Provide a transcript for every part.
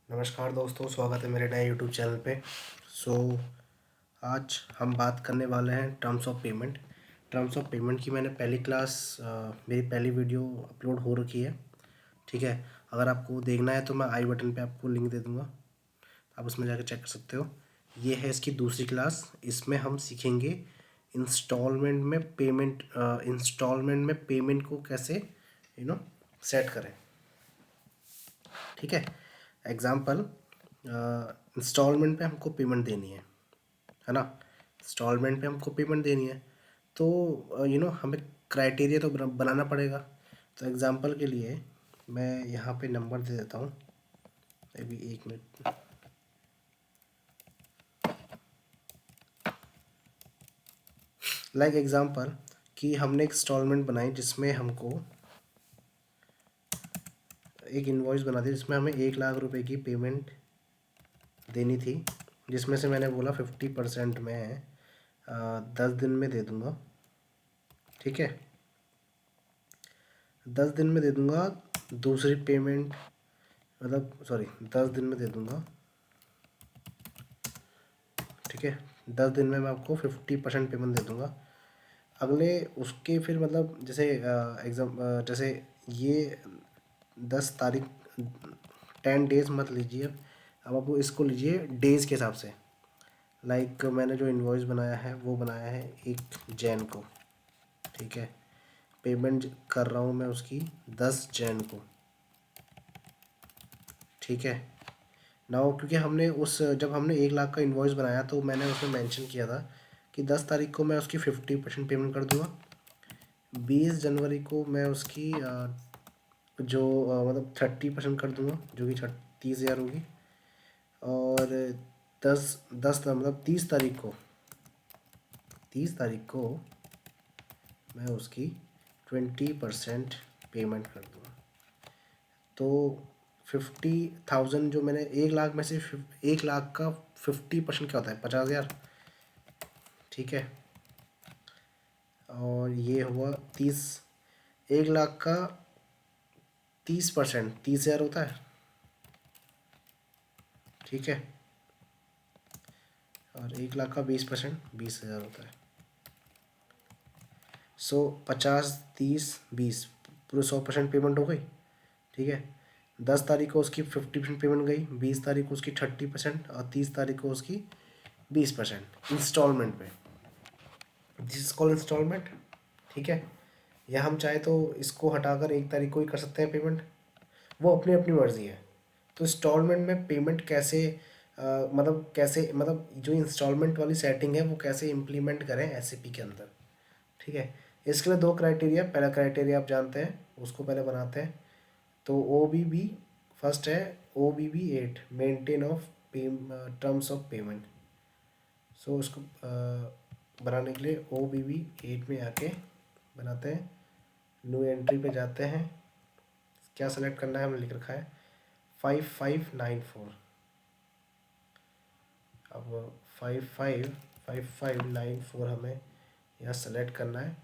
नमस्कार दोस्तों, स्वागत है मेरे नए यूट्यूब चैनल पे। सो आज हम बात करने वाले हैं terms of payment. Terms of payment की मैंने पहली क्लास मेरी पहली वीडियो अपलोड हो रखी है। ठीक है, अगर आपको देखना है तो मैं आई बटन पे आपको लिंक दे दूँगा, आप उसमें जाकर चेक कर सकते हो। ये है इसकी दूसरी क्लास। इसमें हम सीखेंगे इंस्टॉलमेंट में पेमेंट को कैसे सेट करें। ठीक है, एग्ज़ाम्पल, इंस्टॉलमेंट पे हमको पेमेंट देनी है ना। इंस्टॉलमेंट पे हमको पेमेंट देनी है तो हमें क्राइटेरिया तो बनाना पड़ेगा। तो एग्ज़ाम्पल के लिए मैं यहाँ पे नंबर दे देता हूँ, अभी 1 मिनट। लाइक एग्ज़ाम्पल कि हमने एक इंस्टॉलमेंट बनाई जिसमें हमको एक इनवॉइस बना दी जिसमें हमें 1 लाख रुपए की पेमेंट देनी थी, जिसमें से मैंने बोला 50% मैं 10 दिन में दे दूँगा। ठीक है, 10 दिन में दे दूँगा। दूसरी पेमेंट मतलब 10 दिन में दे दूँगा। ठीक है, 10 दिन में मैं आपको 50% पेमेंट दे दूँगा। अगले उसके फिर मतलब जैसे जैसे ये 10 तारीख, 10 डेज़ मत लीजिए, अब आपको इसको लीजिए डेज़ के हिसाब से। लाइक मैंने जो इनवॉइस बनाया है वो बनाया है 1 जैन को। ठीक है, पेमेंट कर रहा हूँ मैं उसकी 10 जैन को। ठीक है, नाउ क्योंकि जब हमने 1 लाख का इन्वॉइस बनाया तो मैंने उसमें मेंशन किया था कि 10 तारीख को मैं उसकी 50% पेमेंट कर दूंगा। 20 जनवरी को मैं उसकी मतलब 30% कर दूंगा, जो कि 30,000 होगी। और 10 मतलब 30 तारीख को मैं उसकी 20% पेमेंट कर दूंगा। तो 50,000 जो मैंने 1 लाख में से 1 लाख का 50% क्या होता है? 50,000। ठीक है, और ये हुआ 1 लाख का 30% 30,000 होता है। ठीक है, और 1 लाख का 20% 20,000 होता है। 50, 30, 20 पूरे 100% पेमेंट हो गई। ठीक है, 10 तारीख को उसकी 50% पेमेंट गई, 20 तारीख को उसकी 30% और 30 तारीख को उसकी 20% इंस्टॉलमेंट पे। This is called instalment. ठीक है, या हम चाहे तो इसको हटाकर 1 तारीख को ही कर सकते हैं पेमेंट, वो अपनी अपनी मर्ज़ी है। तो इंस्टॉलमेंट में पेमेंट कैसे मतलब जो इंस्टॉलमेंट वाली सेटिंग है वो कैसे इम्प्लीमेंट करें एसएपी के अंदर। ठीक है, इसके लिए 2 क्राइटेरिया। पहला क्राइटेरिया आप जानते हैं, उसको पहले बनाते हैं। तो OBB फर्स्ट है, OBB 8 maintain of terms of payment. So उसको बनाने के लिए OBB 8 में आके बनाते हैं। न्यू एंट्री पे जाते हैं, क्या सेलेक्ट करना है हमने लिख रखा है 5594। अब 5594 हमें यहाँ सेलेक्ट करना है।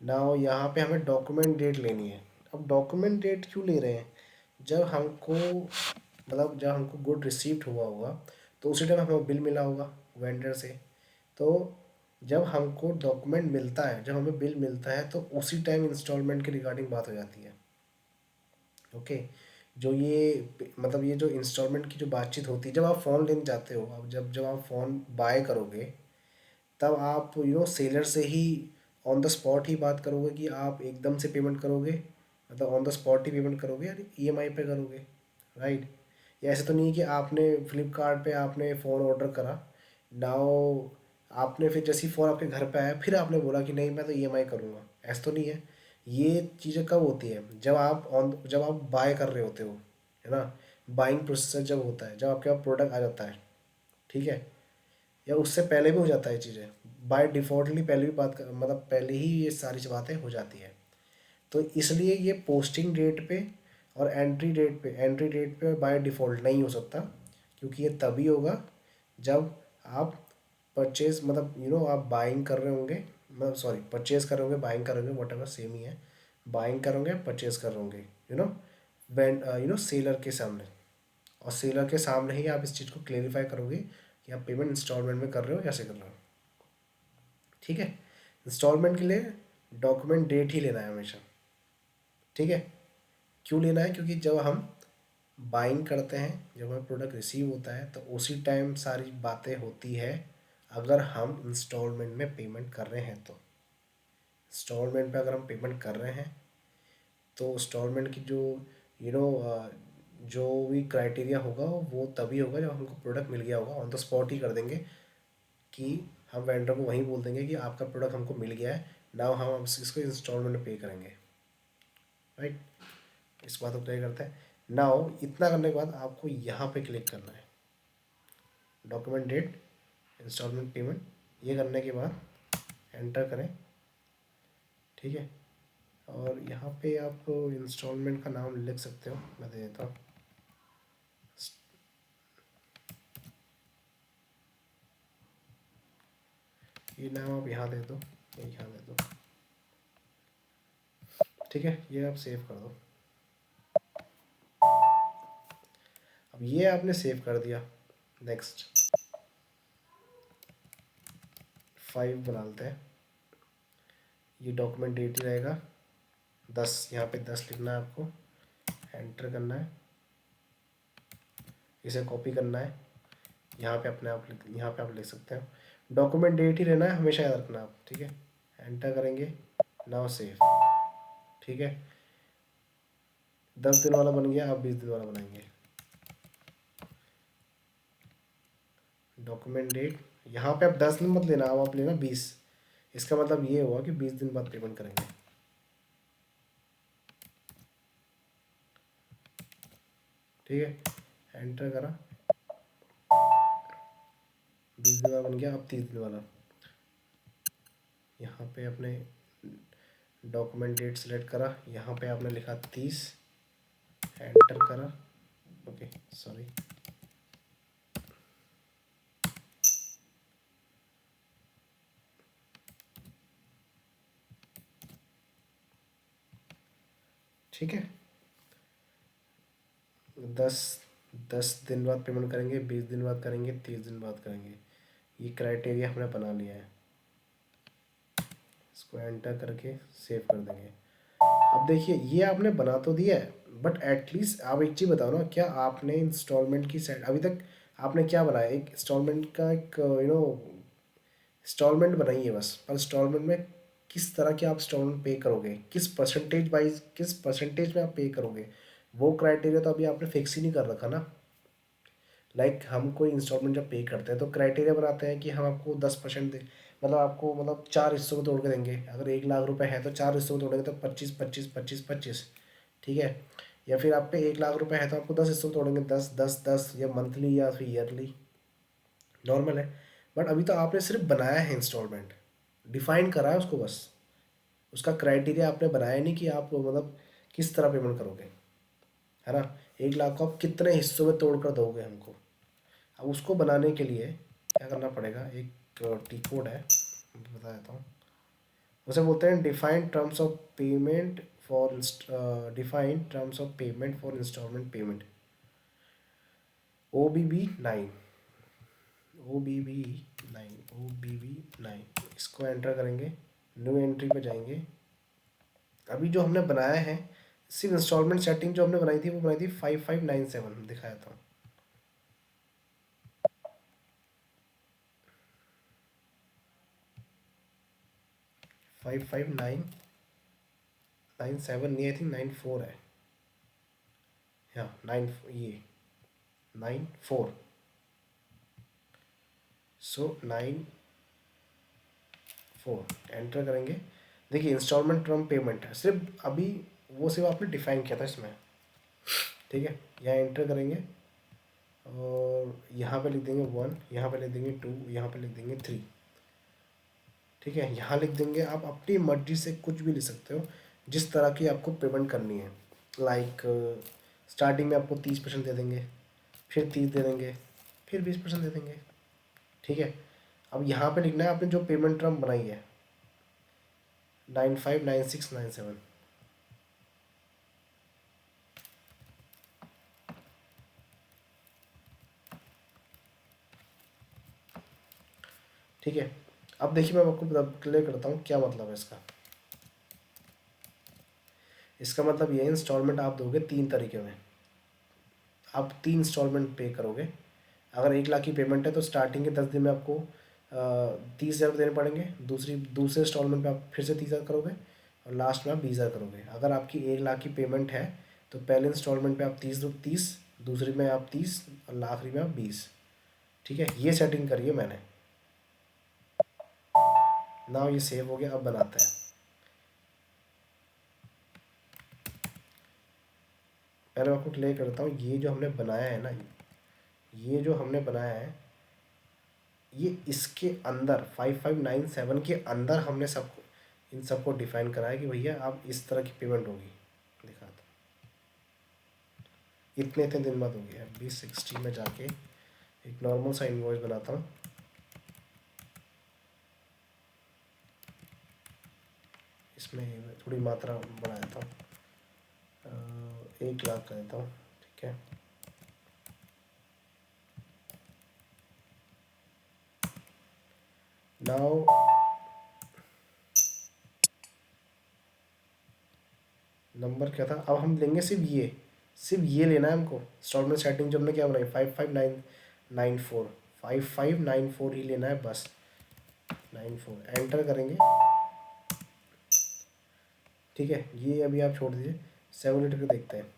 नाउ यहाँ पे हमें डॉक्यूमेंट डेट लेनी है। अब डॉक्यूमेंट डेट क्यों ले रहे हैं? जब हमको गुड रिसीव्ड हुआ होगा तो उसी टाइम हमें बिल मिला होगा वेंडर से। तो जब हमें बिल मिलता है तो उसी टाइम इंस्टॉलमेंट के रिगार्डिंग बात हो जाती है। ओके, ये जो इंस्टॉलमेंट की जो बातचीत होती है जब आप फ़ोन लेने जाते हो, अब जब जब आप फ़ोन बाय करोगे तब आप सेलर से ही ऑन द स्पॉट ही बात करोगे कि आप एकदम से पेमेंट करोगे, मतलब on the spot he payment करोगे या ईएमआई पे करोगे, राइट। या ऐसे तो नहीं कि आपने फ्लिपकार्ट पे आपने फ़ोन ऑर्डर करा, नाउ आपने फिर जैसे ही फ़ोन आपके घर पे आया फिर आपने बोला कि नहीं मैं तो ईएमआई करूँगा। ऐसा तो नहीं है। ये चीज़ें कब होती है? जब आप बाय कर रहे होते हो, है ना। बाइंग प्रोसेसर जब होता है, जब आपके पास प्रोडक्ट आ जाता है। ठीक है, या उससे पहले भी हो जाता है चीज़ें। बाय डिफ़ॉल्टली पहले ही ये सारी बातें हो जाती है। तो इसलिए ये पोस्टिंग डेट पे और एंट्री डेट पे बाय डिफ़ॉल्ट नहीं हो सकता, क्योंकि ये तभी होगा जब आप परचेज मतलब आप बाइंग कर रहे होंगे, मतलब सॉरी परचेज कर रहे होंगे, बाइंग कर रहे होंगे, वट एवर सेम ही है। बाइंग कर रहे होंगे, परचेज कर रहे होंगे, सेलर के सामने। और सेलर के सामने ही आप इस चीज़ को क्लेरिफाई करोगे कि आप पेमेंट इंस्टॉलमेंट में कर रहे हो कैसे कर रहे हो। ठीक है, इंस्टॉलमेंट के लिए डॉक्यूमेंट डेट ही लेना है हमेशा। ठीक है, क्यों लेना है? क्योंकि जब हम बाइंग करते हैं, जब हमें प्रोडक्ट रिसीव होता है तो उसी टाइम सारी बातें होती है। अगर हम इंस्टॉलमेंट में पेमेंट कर रहे हैं तो इंस्टॉलमेंट पे अगर हम पेमेंट कर रहे हैं तो इंस्टॉलमेंट की जो यू नो जो भी क्राइटेरिया होगा वो तभी होगा जब हमको प्रोडक्ट मिल गया होगा। ऑन द स्पॉट ही कर देंगे कि हम वेंडर को वहीं बोल देंगे कि आपका प्रोडक्ट हमको मिल गया है, नाउ हम इसको इंस्टॉलमेंट में पे करेंगे। राइट, इस बात को क्लियर करते हैं। नाउ इतना करने के बाद आपको यहाँ पे क्लिक करना है, डॉक्यूमेंट डेट इंस्टॉलमेंट पेमेंट। ये करने के बाद एंटर करें। ठीक है, और यहाँ पे आप इंस्टॉलमेंट का नाम लिख सकते हो, मैं दे देता हूँ। ये नाम आप यहाँ दे दो, ये यहाँ दे दो। ठीक है, ये आप सेव कर दो। अब ये आपने सेव कर दिया। नेक्स्ट 5 बना लेते हैं। ये डॉक्यूमेंट डेट ही रहेगा 10, यहाँ पे 10 लिखना है आपको, एंटर करना है, इसे कॉपी करना है, यहाँ पे अपने आप यहाँ पे आप लिख सकते हैं। डॉक्यूमेंट डेट ही रहना है, हमेशा याद रखना आप। ठीक है, एंटर करेंगे, नाउ सेव। ठीक है, 10 दिन वाला बन गया, अब 20 दिन वाला बनाएंगे। डॉक्यूमेंट डेट यहाँ पे आप 10 दिन मत लेना, अब आप लेना 20। इसका मतलब ये हुआ कि 20 दिन बाद पेमेंट करेंगे। ठीक है, एंटर करा, 20 दिन वाला बन गया, अब 30 दिन वाला। यहाँ पे अपने डॉक्यूमेंट डेट सेलेक्ट करा, यहाँ पे आपने लिखा 30, एंटर करा। ओके सॉरी, ठीक है। 10 10 दिन बाद पेमेंट करेंगे, 20 दिन बाद करेंगे, 30 दिन बाद करेंगे। ये क्राइटेरिया हमने बना लिया है। इसको एंटर करके सेव कर देंगे। अब देखिए, ये आपने बना तो दिया है, बट एटलीस्ट आप एक चीज़ बताओ ना, क्या आपने इंस्टॉलमेंट की साइड अभी तक आपने क्या बनाया? एक इंस्टॉलमेंट का एक इंस्टॉलमेंट बनाई है बस, पर इंस्टॉलमेंट में किस तरह के आप इंस्टॉलमेंट पे करोगे, किस परसेंटेज वाइज, किस परसेंटेज में आप पे करोगे, वो क्राइटेरिया तो अभी आपने फिक्स ही नहीं कर रखा ना। हम कोई इंस्टॉलमेंट जब पे करते हैं तो क्राइटेरिया बनाते हैं कि हम आपको 10% दे, मतलब आपको मतलब 4 हिस्सों में तोड़ के देंगे। अगर 1 लाख रुपए है तो 4 हिस्सों में तोड़ेंगे तो 25 25 25 25। ठीक है, या फिर आप पे 1 लाख रुपए है तो आपको 10 हिस्सों में तोड़ेंगे, 10 10 10, या मंथली या फिर ईयरली, नॉर्मल है। बट अभी तो आपने सिर्फ बनाया है इंस्टॉलमेंट, डिफाइन करा है उसको बस, उसका क्राइटेरिया आपने बनाया नहीं कि आप मतलब किस तरह पेमेंट करोगे, है ना। 1 लाख को आप कितने हिस्सों में तोड़ कर दोगे हमको। अब उसको बनाने के लिए क्या करना पड़ेगा, एक टी कोड है, मैं बता देता हूँ। उसे बोलते हैं defined terms of payment for defined terms of payment for instalment payment, OBB9, OBB9। इसको एंटर करेंगे, न्यू एंट्री पे जाएंगे। अभी जो हमने बनाया है, सिर्फ इंस्टॉलमेंट सेटिंग जो हमने बनाई थी वो बनाई थी 5597 दिखाया था। 5597 नहीं, आई थिंक 94 है। हाँ 9, ये 94। सो 94 एंटर करेंगे। देखिए इंस्टॉलमेंट टर्म पेमेंट है सिर्फ अभी, वो सिर्फ आपने डिफाइन किया था इसमें। ठीक है, यहाँ एंटर करेंगे और यहाँ पे लिख देंगे 1, यहाँ पे लिख देंगे 2, यहाँ पे लिख देंगे 3। ठीक है, यहाँ लिख देंगे, आप अपनी मर्जी से कुछ भी लिख सकते हो जिस तरह की आपको पेमेंट करनी है। लाइक स्टार्टिंग में आपको 30% दे देंगे, फिर 30 दे देंगे, फिर 20% दे देंगे। ठीक है, अब यहाँ पे लिखना है आपने जो पेमेंट टर्म बनाई है, 959697। ठीक है। अब देखिए मैं आपको क्लियर करता हूँ क्या मतलब है इसका। इसका मतलब ये इंस्टॉलमेंट आप दोगे 3 तरीके में। आप 3 इंस्टॉलमेंट पे करोगे। अगर 1 लाख की पेमेंट है तो स्टार्टिंग के 10 दिन में आपको 30,000 देने पड़ेंगे। दूसरे इंस्टॉलमेंट पे आप फिर से 30,000 करोगे और लास्ट में आप 20,000 करोगे। अगर आपकी 1 लाख की पेमेंट है तो पहले इंस्टॉलमेंट पे आप 30, दूसरी में आप 30 और आखिरी में आप 20। ठीक है, ये सेटिंग करिए मैंने। ना ये सेव हो गया, अब बनाते हैं। पहले मैं आपको क्लियर करता हूँ, ये जो हमने बनाया है ना, ये जो हमने बनाया है, ये इसके अंदर 5597 के अंदर हमने सबको इन सबको डिफाइन करा है कि भैया आप इस तरह की पेमेंट होगी। दिखा दो, इतने इतने दिन बाद होगी। FB60 में जाके एक नॉर्मल सा इनवॉइस बनाता हूँ। इसमें थोड़ी मात्रा बढ़ा देता हूँ, 1 लाख का देता हूँ। ठीक है, नाउ नंबर क्या था, अब हम लेंगे सिर्फ ये लेना है हमको। इंस्टॉलमेंट सेटिंग जो हमने क्या बनाई, 55,994, 5594 ही लेना है बस। 94 एंटर करेंगे। ठीक है, ये अभी आप छोड़ दीजिए, 7 पे देखते हैं।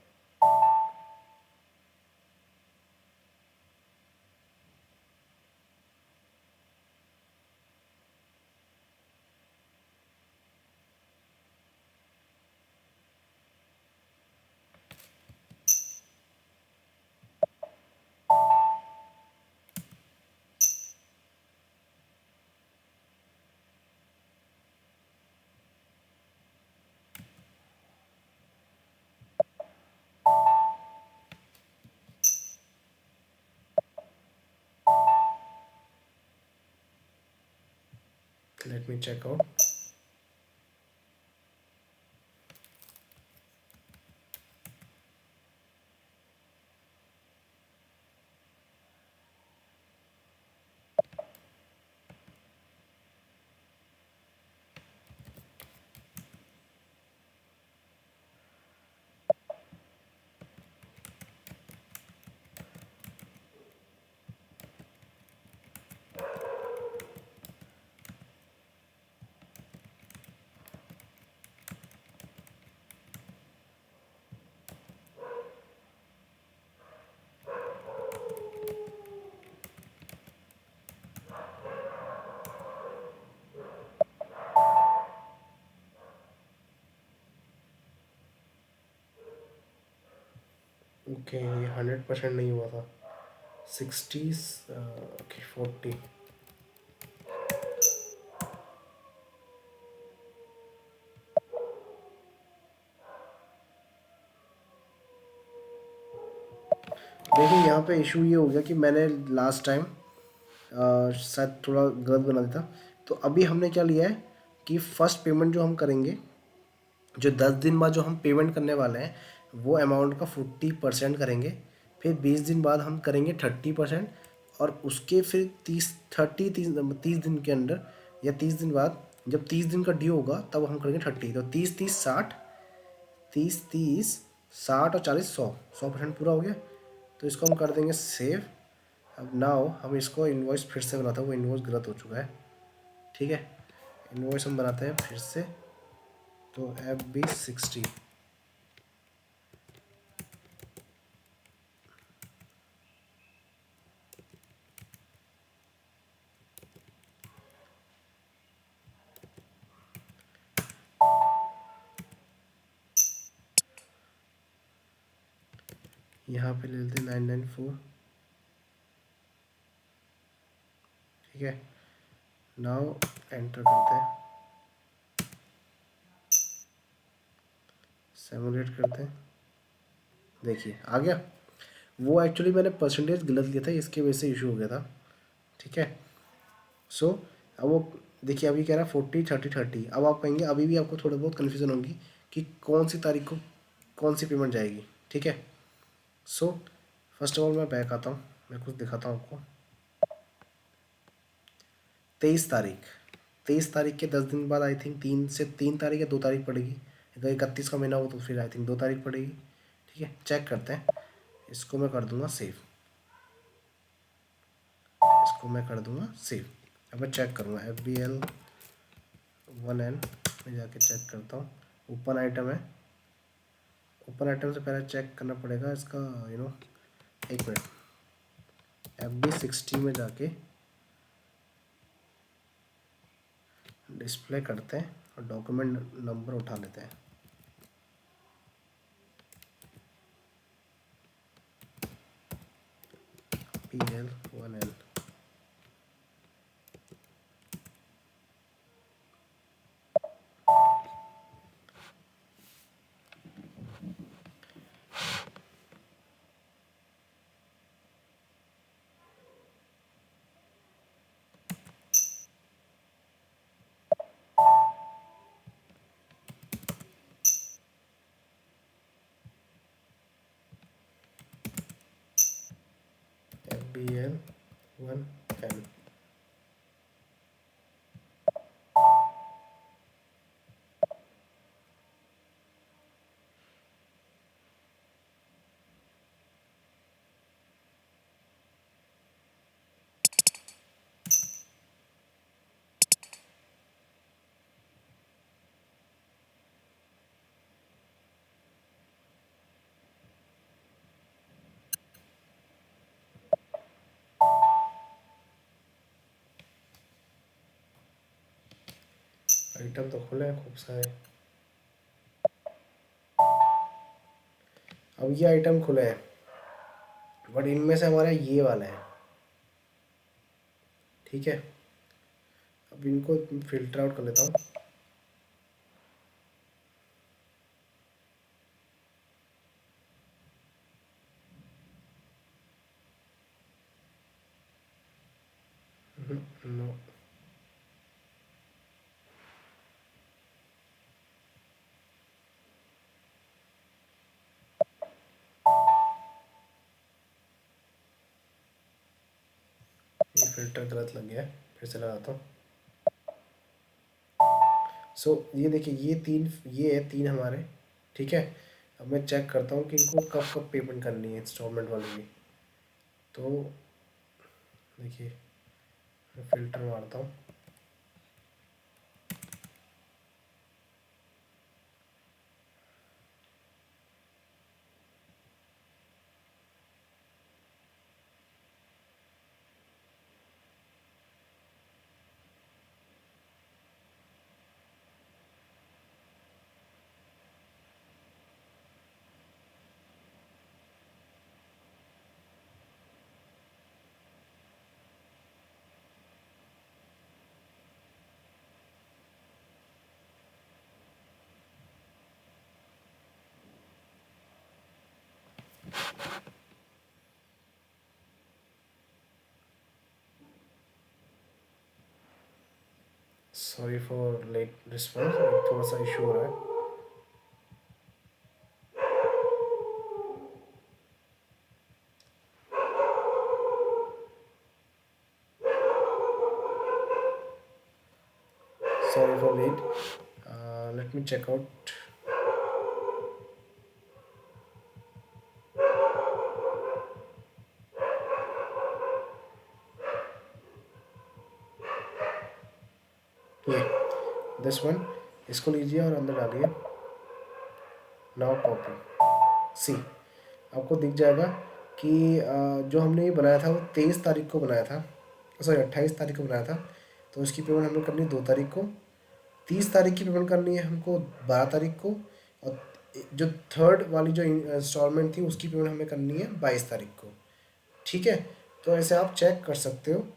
Let me check out. Okay, ये 100% नहीं हुआ था। 60, ओके 40। देखिए यहाँ पे इशू ये हो गया कि मैंने लास्ट टाइम शायद थोड़ा गलत बना दिया था। तो अभी हमने क्या लिया है कि फर्स्ट पेमेंट जो हम करेंगे, जो 10 दिन बाद जो हम पेमेंट करने वाले हैं, वो अमाउंट का 40% करेंगे। फिर 20 दिन बाद हम करेंगे 30%। और उसके फिर 30 दिन के अंदर या 30 दिन बाद, जब 30 दिन का ड्यू होगा तब हम करेंगे 30। तो 30, 30, 60, 30, 30, 60 और 40, 100% पूरा हो गया। तो इसको हम कर देंगे सेव। अब नाउ हम इसको इन्वॉइस फिर से बनाते हैं, वो इन्वॉइस गलत हो चुका है। ठीक है, इन्वॉइस हम बनाते हैं फिर से। तो FB60, यहाँ पे ले लेते हैं 994। ठीक है, नाउ एंटर करते हैं, 7 करते हैं। देखिए आ गया। वो एक्चुअली मैंने परसेंटेज गलत लिया था, इसकी वजह से इशू हो गया था। ठीक है, सो अब वो देखिए अभी कह रहा है 40, 30, 30। अब आप कहेंगे, अभी भी आपको थोड़ा बहुत कन्फ्यूज़न होगी कि कौन सी तारीख को कौन सी पेमेंट जाएगी। ठीक है, सो फर्स्ट ऑफ ऑल मैं बैक आता हूँ, मैं कुछ दिखाता हूँ आपको। 23 तारीख, 23 तारीख के 10 दिन बाद आई थिंक 3 तारीख या 2 तारीख पड़ेगी। अगर 31 का महीना हो तो फिर आई थिंक 2 तारीख पड़ेगी। ठीक है, चेक करते हैं। इसको मैं कर दूंगा सेव, इसको मैं कर दूंगा सेव। अब मैं चेक करूँगा FBL1N में जाके चेक करता हूँ। ओपन आइटम है, ओपन आइटम से पहले चेक करना पड़ेगा इसका एक मिनट। FB60 में जाके डिस्प्ले करते हैं और डॉक्यूमेंट नंबर उठा लेते हैं। PL1N FBL1N आइटम तो खुले हैं खूब सारे। अब ये आइटम खुले हैं, बट इनमें से हमारा ये वाला है। ठीक है, अब इनको फिल्टर आउट कर लेता हूँ। नो, ये फिल्टर गलत लग गया है, फिर से लगाता हूँ। सो ये देखिए, ये है तीन हमारे। ठीक है, अब मैं चेक करता हूँ कि इनको कब कब पेमेंट करनी है इंस्टॉलमेंट वाली की। तो देखिए, मैं फ़िल्टर मारता हूँ। सॉरी फॉर लेट रिस्पॉन्स, थोड़ा सा इशू हो रहा है। Sorry for late, let me check out. ये दिस वन, इसको लीजिए और अंदर डालिए। नाउ कॉपी, सी, आपको दिख जाएगा कि जो हमने ये बनाया था वो 23 तारीख को बनाया था, सॉरी 28 तारीख को बनाया था। तो इसकी पेमेंट हमें करनी है 2 तारीख को। 30 तारीख की पेमेंट करनी है हमको 12 तारीख को। और जो थर्ड वाली जो इंस्टॉलमेंट थी उसकी पेमेंट हमें करनी है 22 तारीख को। ठीक है, तो ऐसे आप चेक कर सकते हो।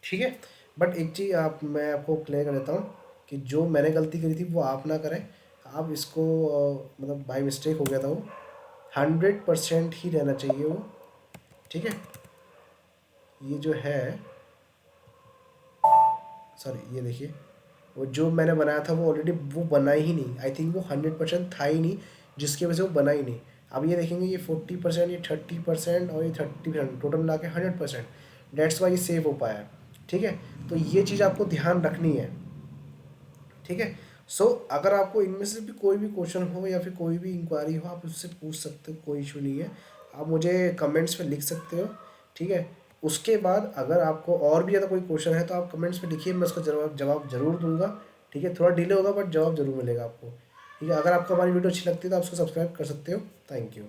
ठीक है, बट एक चीज़ आप, मैं आपको क्लियर कर देता हूँ कि जो मैंने गलती करी थी वो आप ना करें। आप इसको मतलब बाई मिस्टेक हो गया था वो, 100% ही रहना चाहिए वो। ठीक है, ये जो है, सॉरी ये देखिए, वो जो मैंने बनाया था वो ऑलरेडी वो बना ही नहीं। आई थिंक वो 100% था ही नहीं, जिसकी वजह से वो बना ही नहीं। अब ये देखेंगे, ये 40%, ये 30% और ये 30%, टोटल मिला के 100%। डेट्स वाई ये सेव हो पाया है। ठीक है, तो ये चीज़ आपको ध्यान रखनी है। ठीक है, सो अगर आपको इनमें से भी कोई भी क्वेश्चन हो या फिर कोई भी इंक्वायरी हो, आप उससे पूछ सकते हो, कोई इशू नहीं है। आप मुझे कमेंट्स में लिख सकते हो। ठीक है, उसके बाद अगर आपको और भी ज़्यादा कोई क्वेश्चन है तो आप कमेंट्स में लिखिए, मैं उसका जवाब जवाब ज़रूर दूंगा। ठीक है, थोड़ा डिले होगा बट जवाब ज़रूर मिलेगा आपको। ठीक है, अगर आपको हमारी वीडियो अच्छी लगती है तो आप उसको सब्सक्राइब कर सकते हो। Thank you.